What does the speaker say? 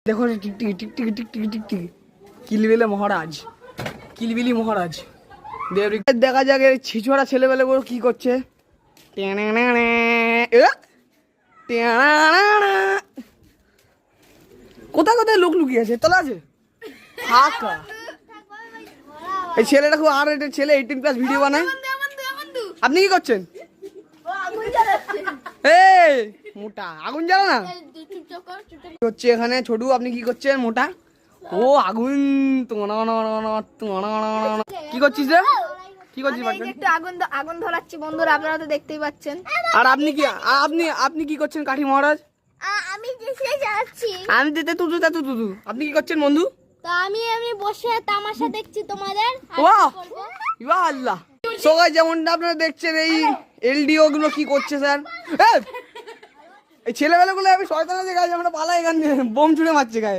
দেখো টিকটিকি টিকটিকি টিকটিকি টিকটিকি কিলবিলে মহারাজ, কিলবিলি মহারাজ। দেখা যাক ছিছড়া ছেলেবেলেগুলো কি করছে। কোথায় কোথায় লোক লুকিয়ে আছে, তলা আছে ফাঁকা। এই ছেলেটা খুব আর রেটের ছেলে, 18+ ভিডিও বানায়। আপনি কি করছেন? এই মোটা আগুন জ্বালা না হচ্ছে এখানে। ছোটু আপনি কি করছেন? মোটা ও আগুন কি করছিস রে? কি করছিস? একটু আগুন ধরাচ্ছি বন্ধুরা, আপনারা তো দেখতেই পাচ্ছেন। আর আপনি কি আপনি কি করছেন কাঠি মহারাজ? আমি দেশে যাচ্ছি। আমি দিতে তুতু তাতু তুতু। আপনি কি করছেন বন্ধু? তো আমি বসে তামাশা দেখছি তোমাদের। বাহ ইয়া আল্লাহ। সো গাইস, যেমনটা আপনারা দেখছেন এই এলডিও গুলো কি করছে স্যার। এই ছেলেবেলাগুলো আমি শয়তান আছে গাইস, আমরা পালাই এখান থেকে বোম ছুড়ে মারছে গায়ে।